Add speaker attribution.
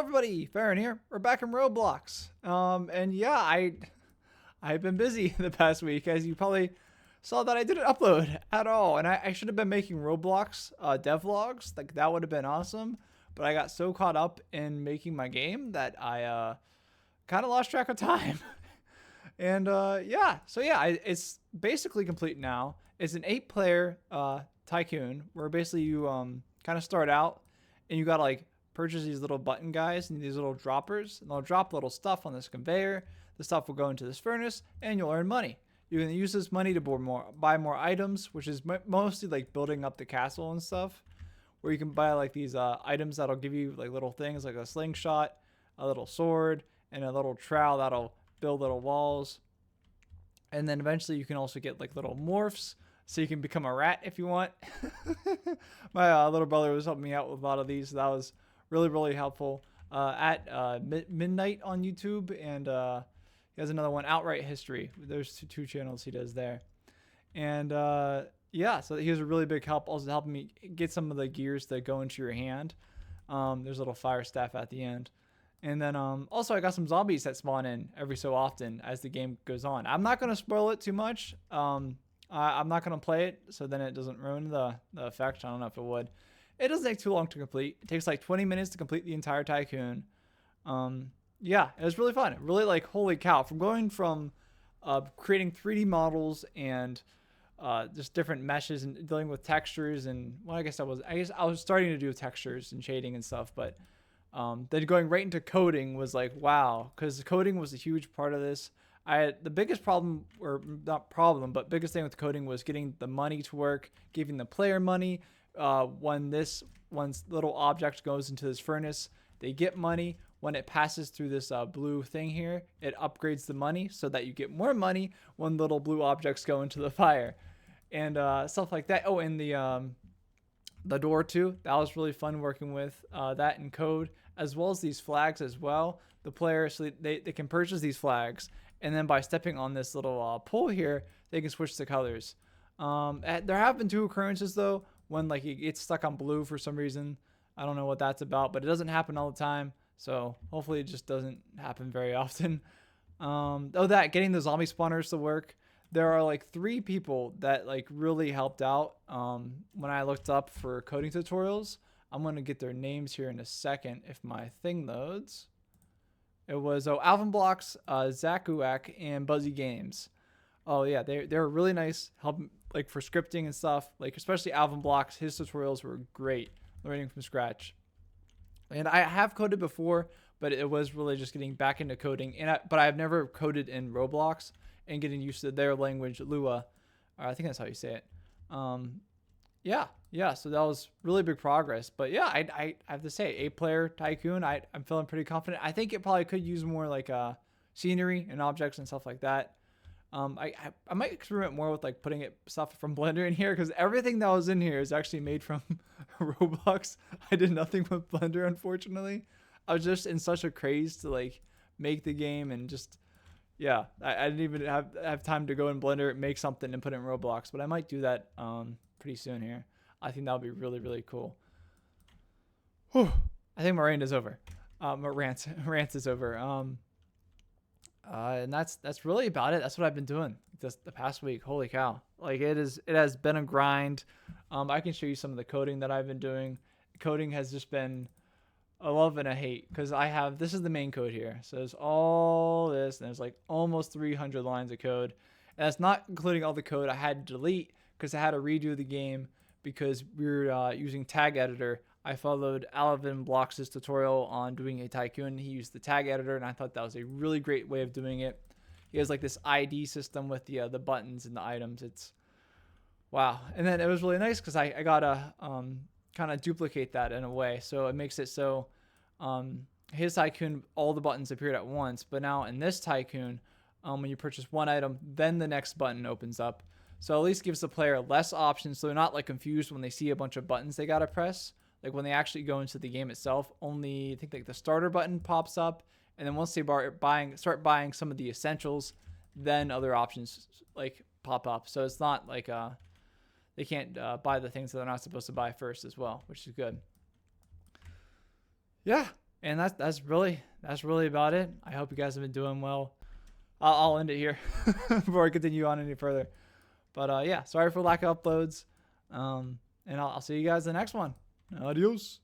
Speaker 1: everybody, Farron here. We're back in Roblox. And yeah, I've been busy the past week, as you probably saw that I didn't upload at all. And I should have been making Roblox devlogs. Like that would have been awesome. But I got so caught up in making my game that I kind of lost track of time. And it's basically complete now. It's an 8-player Tycoon where basically you kind of start out and you gotta like purchase these little button guys and these little droppers, and they'll drop little stuff on this conveyor. The stuff will go into this furnace, and you'll earn money. You can use this money to buy more items, which is mostly like building up the castle and stuff. Where you can buy like these items that'll give you like little things like a slingshot, a little sword, and a little trowel that'll build little walls. And then eventually you can also get like little morphs, so you can become a rat if you want. My little brother was helping me out with a lot of these. So that was really helpful. At midnight on YouTube, and he has another one, Outright History. There's two channels he does there. And yeah, so he was a really big help, also helping me get some of the gears that go into your hand. There's a little fire staff at the end. And then also I got some zombies that spawn in every so often as the game goes on. I'm not going to spoil it too much. I'm not going to play it, so then it doesn't ruin the effect. I don't know if it would. It doesn't take too long to complete. It takes like 20 minutes to complete the entire Tycoon. Yeah, it was really fun. Really, like, holy cow. From going from creating 3D models and just different meshes and dealing with textures, and well, I guess I was starting to do textures and shading and stuff, but then going right into coding was like, wow, because coding was a huge part of this. The biggest problem, or not problem, but biggest thing with coding was getting the money to work, giving the player money. When little object goes into this furnace, they get money. When it passes through this blue thing here, it upgrades the money so that you get more money when little blue objects go into the fire, and stuff like that. Oh, and the door too. That was really fun working with that in code, as well as these flags as well. The player, so they can purchase these flags, and then by stepping on this little pole here, they can switch the colors. There have been 2 occurrences though, when like it gets stuck on blue for some reason. I don't know what that's about, but it doesn't happen all the time. So hopefully it just doesn't happen very often. Getting the zombie spawners to work. There are like 3 people that like really helped out when I looked up for coding tutorials. I'm going to get their names here in a second if my thing loads. It was Alvin Blocks, Zakuak, and Buzzy Games. Oh yeah, they were really nice, help like for scripting and stuff. Like especially Alvin Blocks, his tutorials were great, learning from scratch. And I have coded before, but it was really just getting back into coding. But I've never coded in Roblox and getting used to their language, Lua. I think that's how you say it. Yeah. So that was really big progress. But yeah, I have to say, 8-player Tycoon. I'm feeling pretty confident. I think it probably could use more like scenery and objects and stuff like that. I might experiment more with like putting stuff from Blender in here, because everything that was in here is actually made from Roblox. I did nothing with Blender, unfortunately. I was just in such a craze to like make the game, and just I didn't even have time to go in Blender, make something, and put it in Roblox. But I might do that pretty soon here. I think that would be really cool. Whew. I think my rant is over. My rant is over. And that's really about it. That's what I've been doing just the past week. Holy cow. Like it has been a grind. I can show you some of the coding that I've been doing. Coding has just been a love and a hate, because this is the main code here. So there's all this, and there's like almost 300 lines of code. And that's not including all the code I had to delete because I had to redo the game because we were using tag editor. I followed Alvin Blocks' tutorial on doing a Tycoon. He used the tag editor, and I thought that was a really great way of doing it. He has like this ID system with the buttons and the items. It's wow. And then it was really nice because I got to kind of duplicate that in a way. So it makes it so his Tycoon, all the buttons appeared at once. But now in this Tycoon, when you purchase one item, then the next button opens up. So at least gives the player less options, so they're not like confused when they see a bunch of buttons they got to press. Like when they actually go into the game itself, only I think like the starter button pops up, and then once they start buying some of the essentials, then other options like pop up. So it's not like they can't buy the things that they're not supposed to buy first as well, which is good. Yeah, And that's really about it. I hope you guys have been doing well. I'll end it here before I continue on any further. But yeah, sorry for lack of uploads. And I'll see you guys in the next one. Adios.